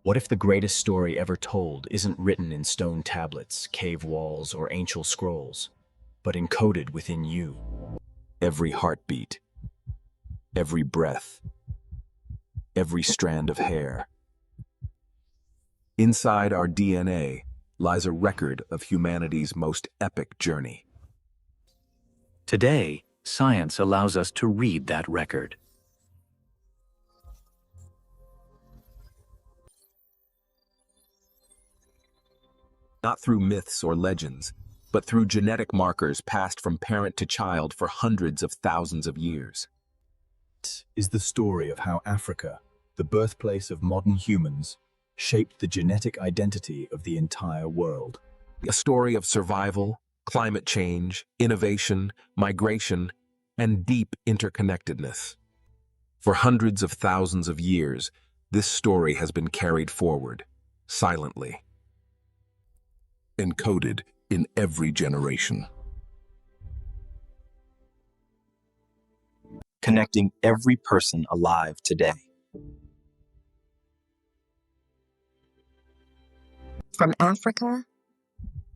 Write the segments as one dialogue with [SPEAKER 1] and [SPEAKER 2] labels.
[SPEAKER 1] What if the greatest story ever told isn't written in stone tablets, cave walls, or ancient scrolls, but encoded within you? Every heartbeat, every breath, every strand of hair. Inside our DNA lies a record of humanity's most epic journey.
[SPEAKER 2] Today, science allows us to read that record.
[SPEAKER 1] Not through myths or legends, but through genetic markers passed from parent to child for hundreds of thousands of years. It is the story of how Africa, the birthplace of modern humans, shaped the genetic identity of the entire world. A story of survival, climate change, innovation, migration, and deep interconnectedness. For hundreds of thousands of years, this story has been carried forward, silently, encoded in every generation.
[SPEAKER 3] Connecting every person alive today.
[SPEAKER 4] From Africa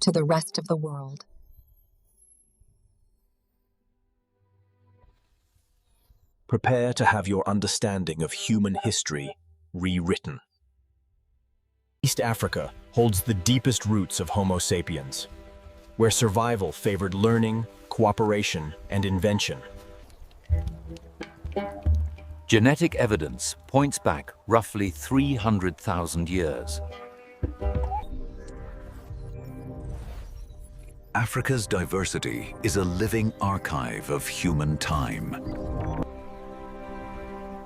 [SPEAKER 4] to the rest of the world.
[SPEAKER 1] Prepare to have your understanding of human history rewritten. East Africa holds the deepest roots of Homo sapiens, where survival favored learning, cooperation, and invention.
[SPEAKER 2] Genetic evidence points back roughly 300,000 years.
[SPEAKER 5] Africa's diversity is a living archive of human time.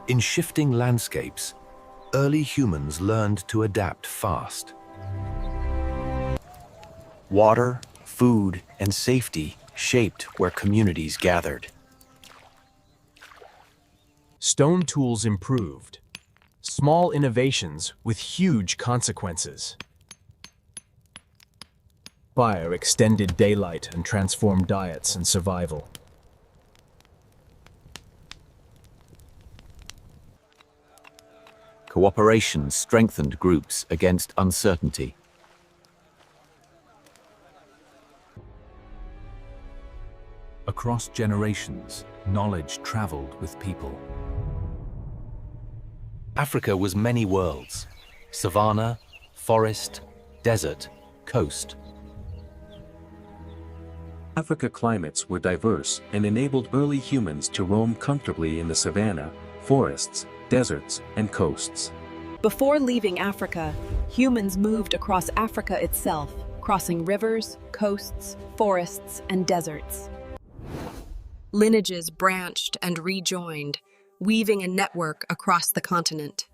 [SPEAKER 2] In shifting landscapes, early humans learned to adapt fast. Water, food, and safety shaped where communities gathered.
[SPEAKER 1] Stone tools improved. Small innovations with huge consequences. Fire extended daylight and transformed diets and survival.
[SPEAKER 2] Cooperation strengthened groups against uncertainty. Across generations, knowledge traveled with people. Africa was many worlds: savanna, forest, desert, coast.
[SPEAKER 6] Africa climates were diverse and enabled early humans to roam comfortably in the savanna, forests, deserts, and coasts.
[SPEAKER 7] Before leaving Africa, humans moved across Africa itself, crossing rivers, coasts, forests, and deserts. Lineages branched and rejoined, weaving a network across the continent.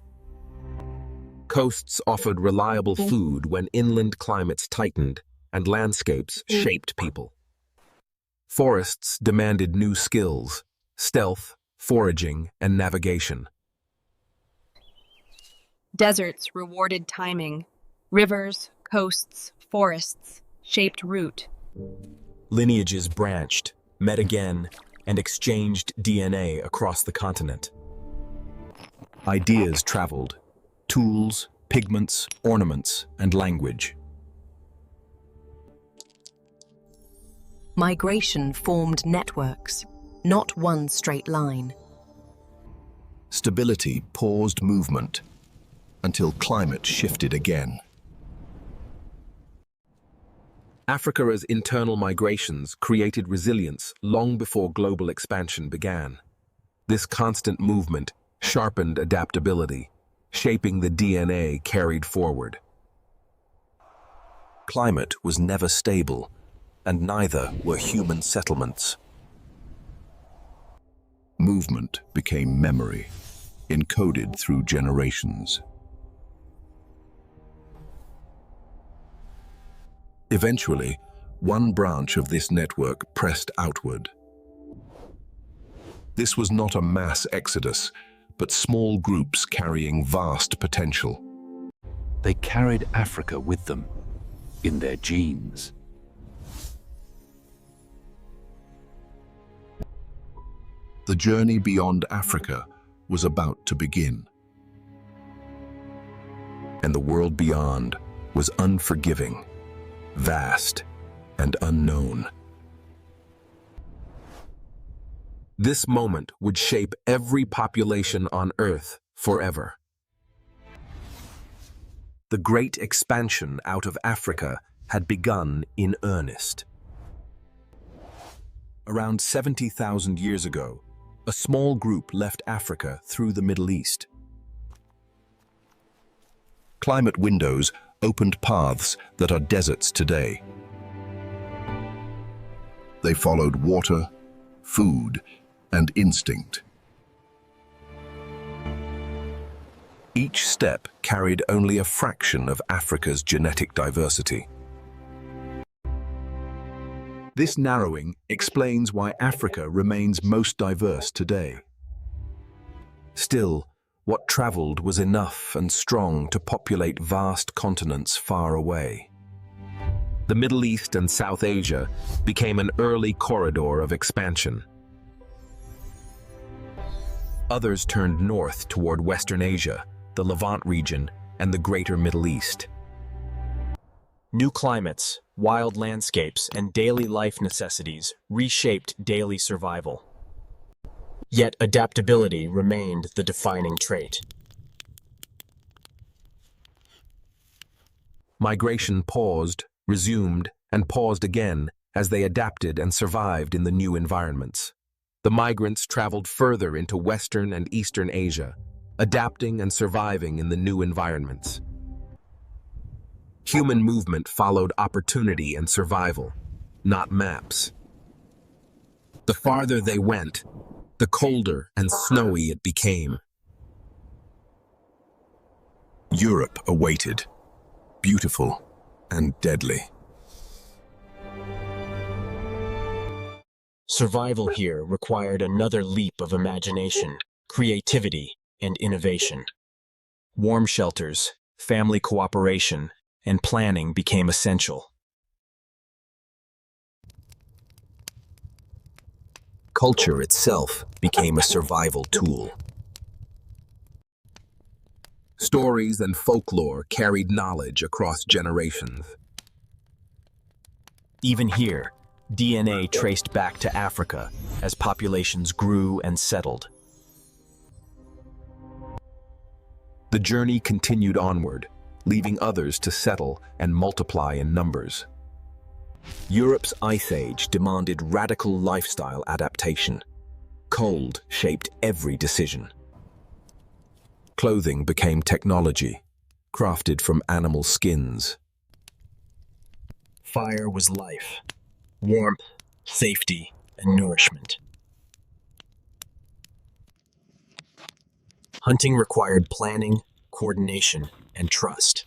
[SPEAKER 1] Coasts offered reliable food when inland climates tightened and landscapes shaped people. Forests demanded new skills: stealth, foraging, and navigation.
[SPEAKER 7] Deserts rewarded timing. Rivers, coasts, forests shaped route.
[SPEAKER 1] Lineages branched, met again, and exchanged DNA across the continent. Ideas traveled: tools, pigments, ornaments, and language.
[SPEAKER 4] Migration formed networks, not one straight line.
[SPEAKER 5] Stability paused movement until climate shifted again.
[SPEAKER 1] Africa's internal migrations created resilience long before global expansion began. This constant movement sharpened adaptability, shaping the DNA carried forward.
[SPEAKER 5] Climate was never stable, and neither were human settlements. Movement became memory, encoded through generations. Eventually, one branch of this network pressed outward. This was not a mass exodus, but small groups carrying vast potential.
[SPEAKER 2] They carried Africa with them, in their genes.
[SPEAKER 5] The journey beyond Africa was about to begin. and the world beyond was unforgiving, vast, and unknown.
[SPEAKER 1] This moment would shape every population on Earth forever. The great expansion out of Africa had begun in earnest. Around 70,000 years ago, a small group left Africa through the Middle East.
[SPEAKER 5] Climate windows opened paths that are deserts today. They followed water, food, and instinct. Each step carried only a fraction of Africa's genetic diversity. This narrowing explains why Africa remains most diverse today.
[SPEAKER 1] Still, what traveled was enough and strong to populate vast continents far away. The Middle East and South Asia became an early corridor of expansion. Others turned north toward Western Asia, the Levant region, and the Greater Middle East.
[SPEAKER 8] New climates, wild landscapes, and daily life necessities reshaped daily survival. Yet adaptability remained the defining trait.
[SPEAKER 1] Migration paused, resumed, and paused again as they adapted and survived in the new environments. The migrants traveled further into Western and Eastern Asia, adapting and surviving in the new environments. Human movement followed opportunity and survival, not maps. The farther they went, the colder and snowy it became.
[SPEAKER 5] Europe awaited, beautiful and deadly.
[SPEAKER 8] Survival here required another leap of imagination, creativity, and innovation. Warm shelters, family cooperation, and planning became essential.
[SPEAKER 1] Culture itself became a survival tool. Stories and folklore carried knowledge across generations.
[SPEAKER 8] Even here, DNA traced back to Africa as populations grew and settled.
[SPEAKER 1] The journey continued onward, leaving others to settle and multiply in numbers. Europe's Ice Age demanded radical lifestyle adaptation. Cold shaped every decision. Clothing became technology, crafted from animal skins.
[SPEAKER 8] Fire was life, warmth, safety, and nourishment. Hunting required planning, coordination, and trust.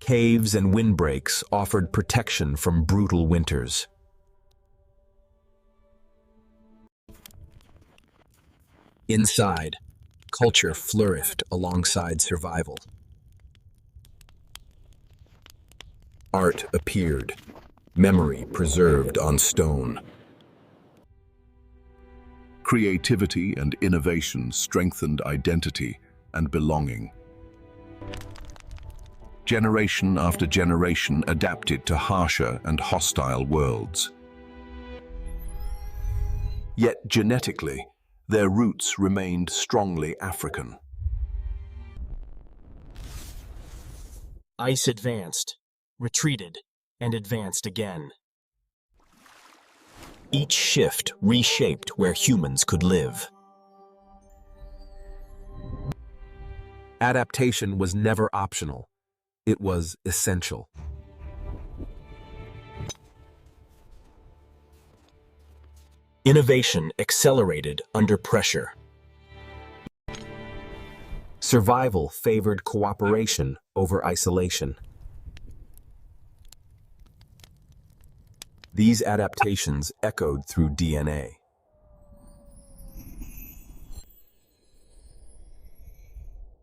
[SPEAKER 1] Caves and windbreaks offered protection from brutal winters. Inside, culture flourished alongside survival. Art appeared, memory preserved on stone.
[SPEAKER 5] Creativity and innovation strengthened identity and belonging. Generation after generation adapted to harsher and hostile worlds. Yet genetically, their roots remained strongly African.
[SPEAKER 8] Ice advanced, retreated, and advanced again. Each shift reshaped where humans could live.
[SPEAKER 1] Adaptation was never optional. It was essential.
[SPEAKER 8] Innovation accelerated under pressure.
[SPEAKER 1] Survival favored cooperation over isolation. These adaptations echoed through DNA.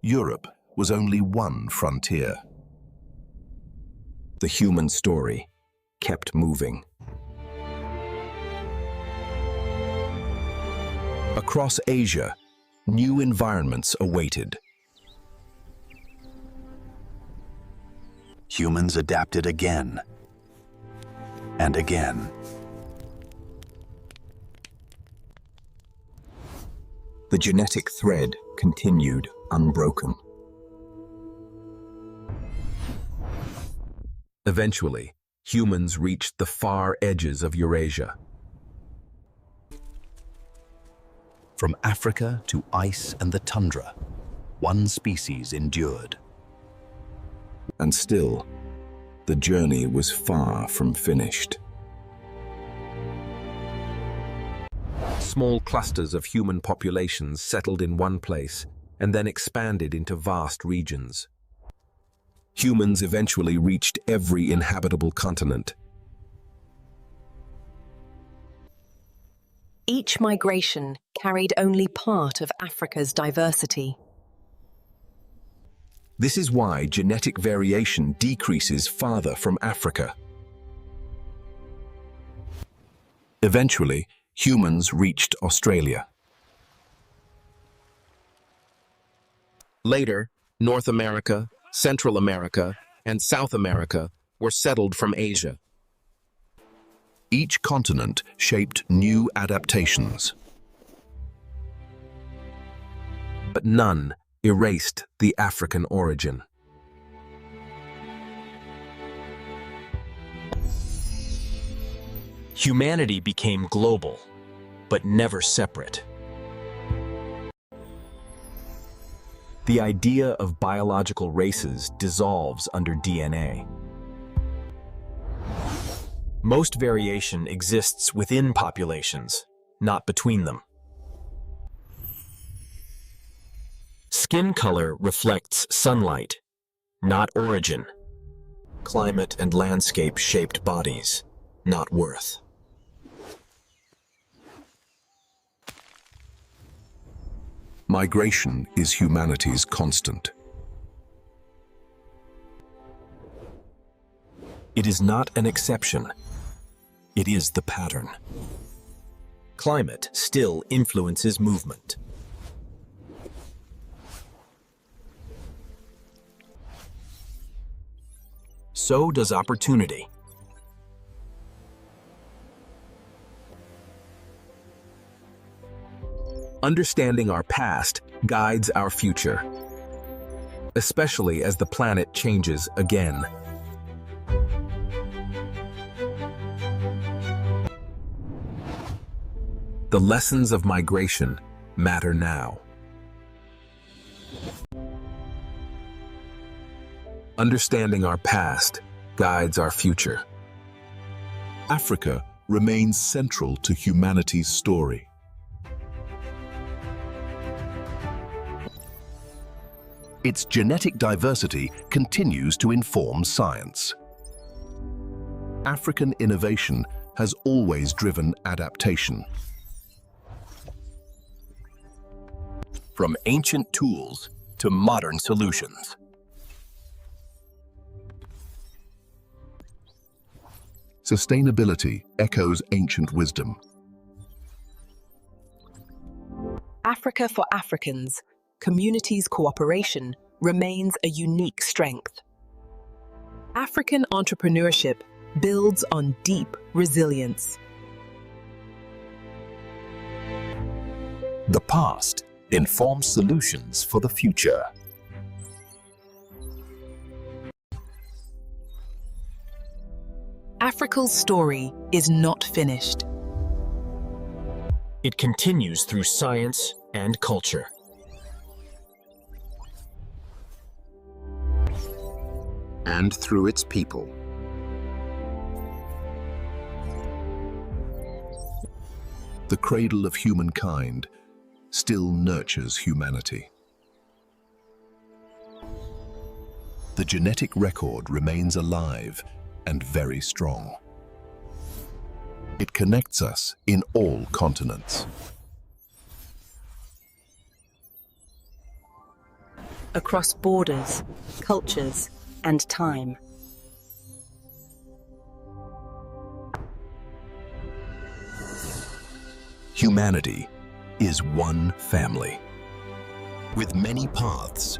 [SPEAKER 5] Europe was only one frontier.
[SPEAKER 1] The human story kept moving.
[SPEAKER 5] Across Asia, new environments awaited.
[SPEAKER 2] humans adapted again and again.
[SPEAKER 8] The genetic thread continued unbroken.
[SPEAKER 1] Eventually, humans reached the far edges of Eurasia.
[SPEAKER 2] From Africa to ice and the tundra, one species endured.
[SPEAKER 5] And still, the journey was far from finished.
[SPEAKER 1] Small clusters of human populations settled in one place and then expanded into vast regions.
[SPEAKER 5] Humans eventually reached every inhabitable continent.
[SPEAKER 7] Each migration carried only part of Africa's diversity.
[SPEAKER 5] This is why genetic variation decreases farther from Africa. Eventually, humans reached Australia.
[SPEAKER 1] Later, North America, Central America, and South America were settled from Asia.
[SPEAKER 5] Each continent shaped new adaptations.
[SPEAKER 1] But none erased the African origin.
[SPEAKER 8] Humanity became global, but never separate. The idea of biological races dissolves under DNA. Most variation exists within populations, not between them. Skin color reflects sunlight, not origin. Climate and landscape shaped bodies, not worth.
[SPEAKER 5] Migration is humanity's constant.
[SPEAKER 8] It is not an exception. It is the pattern. Climate still influences movement. So does opportunity.
[SPEAKER 1] Understanding our past guides our future, especially as the planet changes again. The lessons of migration matter now. Understanding our past guides our future.
[SPEAKER 5] Africa remains central to humanity's story. Its genetic diversity continues to inform science. African innovation has always driven adaptation. From ancient tools to modern solutions. Sustainability echoes ancient wisdom.
[SPEAKER 7] Africa for Africans, communities' cooperation remains a unique strength. African entrepreneurship builds on deep resilience.
[SPEAKER 5] The past informs solutions for the future.
[SPEAKER 7] Africa's story is not finished.
[SPEAKER 8] It continues through science and culture.
[SPEAKER 5] And through its people. The cradle of humankind still nurtures humanity. The genetic record remains alive and very strong. It connects us in all continents.
[SPEAKER 7] Across borders, cultures, and time.
[SPEAKER 5] Humanity is one family, with many paths,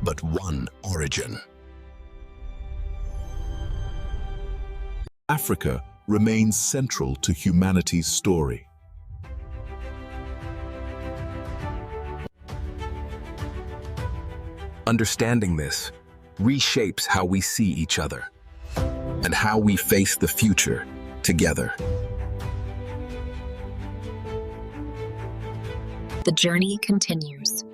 [SPEAKER 5] but one origin. Africa remains central to humanity's story.
[SPEAKER 1] Understanding this reshapes how we see each other and how we face the future together.
[SPEAKER 4] The journey continues.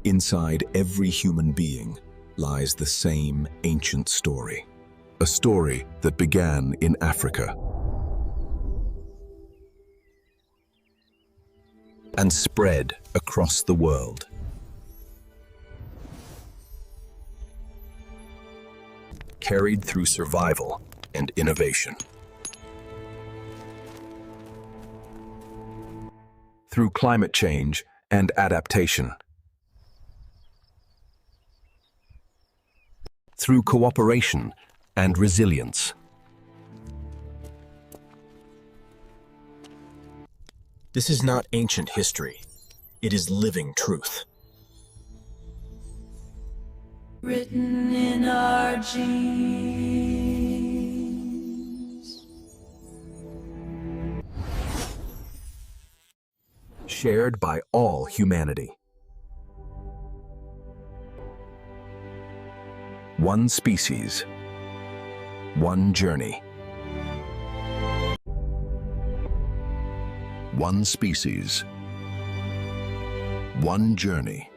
[SPEAKER 1] Inside every human being lies the same ancient story.
[SPEAKER 5] A story that began in Africa
[SPEAKER 1] And spread across the world. Carried through survival and innovation. Through climate change and adaptation. Through cooperation and resilience.
[SPEAKER 8] This is not ancient history. It is living truth.
[SPEAKER 9] Written in our genes.
[SPEAKER 1] Shared by all humanity. One species, one journey.
[SPEAKER 5] One species, one journey.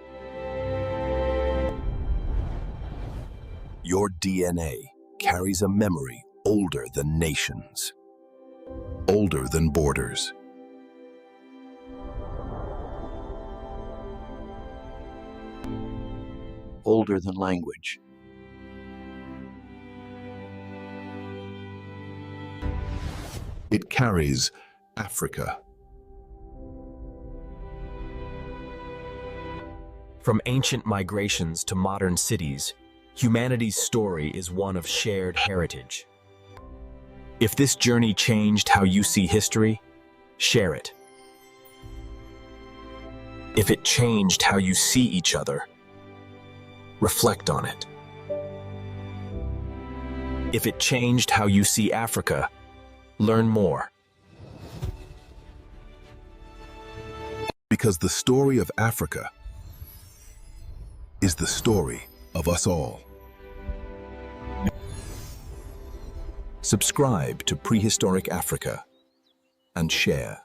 [SPEAKER 1] Your DNA carries a memory older than nations, older than borders.
[SPEAKER 3] Older than language.
[SPEAKER 5] It carries Africa.
[SPEAKER 8] From ancient migrations to modern cities, humanity's story is one of shared heritage. If this journey changed how you see history, share it. If it changed how you see each other, reflect on it. If it changed how you see Africa, learn more.
[SPEAKER 5] Because the story of Africa is the story of us all.
[SPEAKER 1] Subscribe to Prehistoric Africa and share.